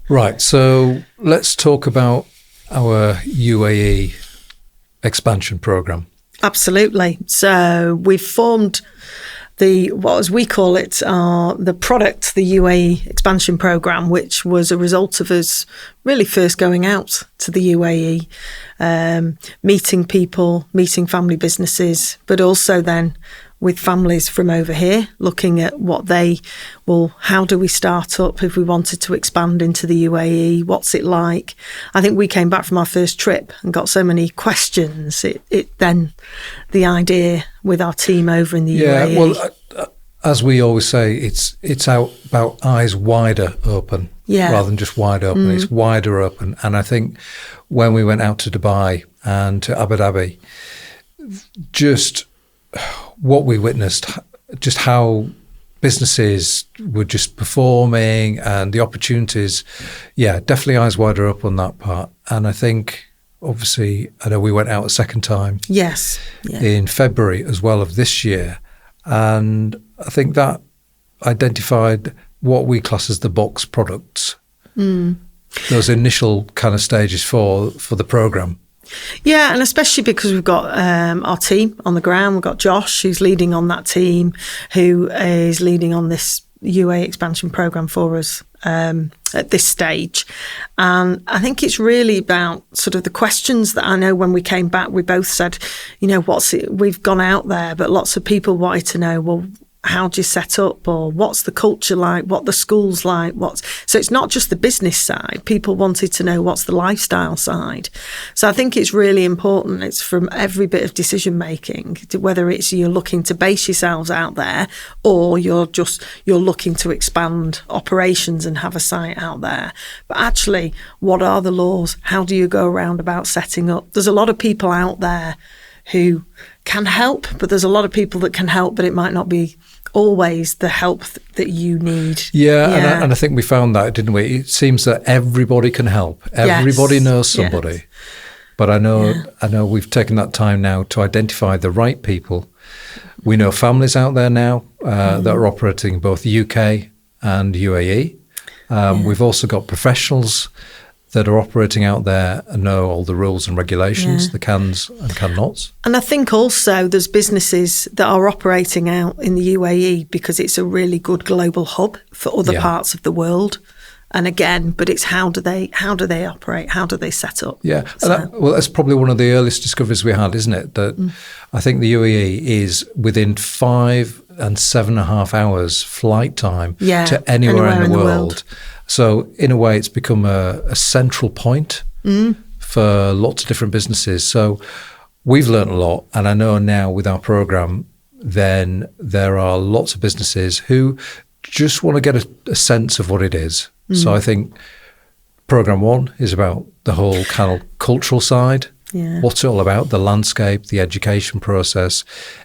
Right. So let's talk about our UAE expansion program. Absolutely. So we've formed what as we call it, the product, the UAE expansion program, which was a result of us really first going out to the UAE, meeting people, meeting family businesses, but also then with families from over here, looking at how do we start up if we wanted to expand into the UAE? What's it like? I think we came back from our first trip and got so many questions. Then the idea with our team over in the UAE. Yeah, well, as we always say, it's out about eyes wider open rather than just wide open. It's wider open. And I think when we went out to Dubai and to Abu Dhabi, just what we witnessed, just how businesses were just performing and the opportunities, definitely eyes wider up on that part. And I think, obviously, I know we went out a second time. Yes. In February as well of this year. And I think that identified what we class as the box products. Those initial kind of stages for the program. Yeah, and especially because we've got our team on the ground. We've got Josh, who's leading on that team, who is leading on this UAE expansion program for us at this stage. And I think it's really about sort of the questions that I know when we came back, we both said, we've gone out there, but lots of people wanted to know, well, how do you set up, or what's the culture like, what the school's like, so it's not just the business side. People wanted to know what's the lifestyle side. So I think it's really important. It's from every bit of decision making, whether it's you're looking to base yourselves out there or you're looking to expand operations and have a site out there. But actually, what are the laws? How do you go around about setting up? There's a lot of people out there who can help, but there's a lot of people that can help, but it might not be always the help that you need. Yeah. And I think we found that, didn't we? It seems that everybody can help. Everybody knows somebody. Yes. But I know we've taken that time now to identify the right people. We know families out there now that are operating both UK and UAE. We've also got professionals that are operating out there and know all the rules and regulations, the cans and can-nots. And I think also there's businesses that are operating out in the UAE because it's a really good global hub for other parts of the world. And again, but it's how do they operate? How do they set up? Yeah, so. That's probably one of the earliest discoveries we had, isn't it? That I think the UAE is within 5 and 7.5 hours flight time to anywhere in the world. So in a way, it's become a central point for lots of different businesses. So we've learned a lot. And I know now with our program, then there are lots of businesses who just want to get a sense of what it is. So I think program 1 is about the whole kind of cultural side. Yeah. What's it all about? The landscape, the education process,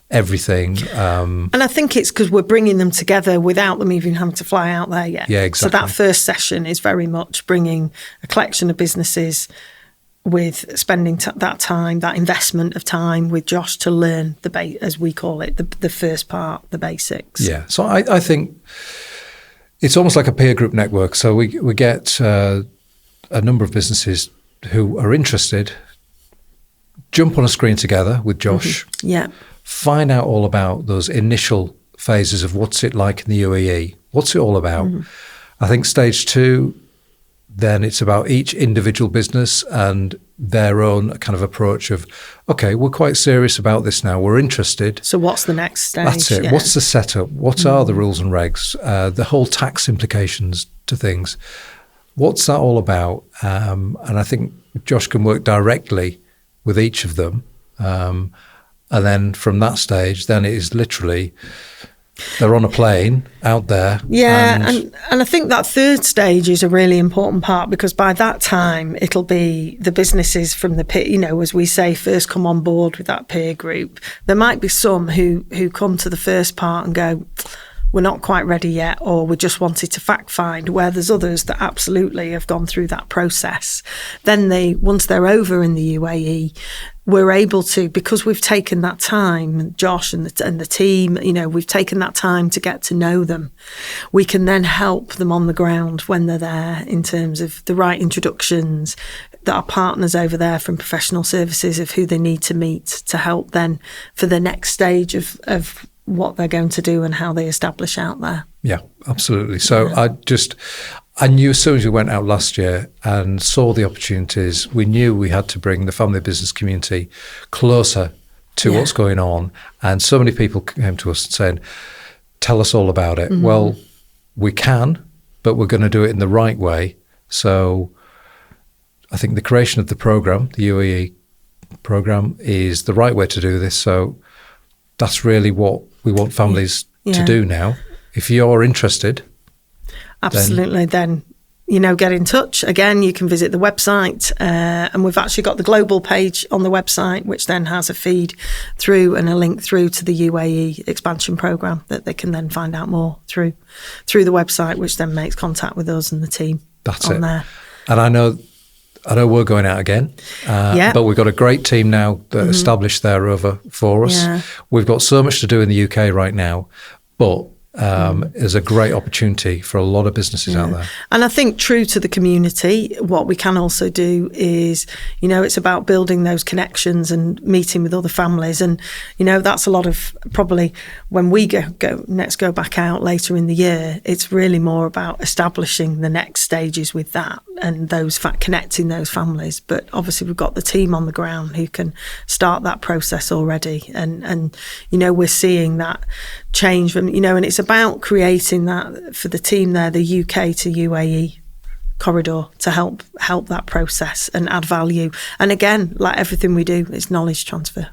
everything. And I think it's because we're bringing them together without them even having to fly out there yet. Yeah, exactly. So that first session is very much bringing a collection of businesses with spending that time, that investment of time with Josh to learn as we call it, the first part, the basics. Yeah. So I think it's almost like a peer group network. So we get a number of businesses who are interested, jump on a screen together with Josh, find out all about those initial phases of what's it like in the UAE, what's it all about. I think stage 2, then it's about each individual business and their own kind of approach of, okay, we're quite serious about this now, we're interested. So what's the next stage? That's it. What's the setup? What are the rules and regs? The whole tax implications to things. What's that all about? And I think Josh can work directly with each of them. And then from that stage, then it is literally, they're on a plane out there. Yeah, and I think that third stage is a really important part because by that time, it'll be the businesses from the peer, as we say, first come on board with that peer group. There might be some who come to the first part and go, we're not quite ready yet, or we just wanted to fact find, where there's others that absolutely have gone through that process. Then once they're over in the UAE, we're able to, because we've taken that time, Josh and the team, we've taken that time to get to know them. We can then help them on the ground when they're there in terms of the right introductions, that our partners over there from professional services of who they need to meet to help then for the next stage of what they're going to do and how they establish out there. Yeah, absolutely. So I knew as soon as we went out last year and saw the opportunities, we knew we had to bring the family business community closer to what's going on. And so many people came to us saying, tell us all about it. Mm-hmm. Well, we can, but we're going to do it in the right way. So I think the creation of the program, the UAE program, is the right way to do this. So that's really what we want families to do now. If you're interested, absolutely, then get in touch. Again, you can visit the website, and we've actually got the global page on the website, which then has a feed through and a link through to the UAE expansion program that they can then find out more through the website, which then makes contact with us and the team. That's on it. There. And I know we're going out again, but we've got a great team now that established there over for us. Yeah. We've got so much to do in the UK right now, but there's a great opportunity for a lot of businesses out there. And I think true to the community, what we can also do is, it's about building those connections and meeting with other families. And, that's a lot of probably when we go back out later in the year, it's really more about establishing the next stages with that and connecting those families. But obviously we've got the team on the ground who can start that process already. And we're seeing that change from, and it's about creating that for the team there, the UK to UAE corridor to help that process and add value. And again, like everything we do, it's knowledge transfer.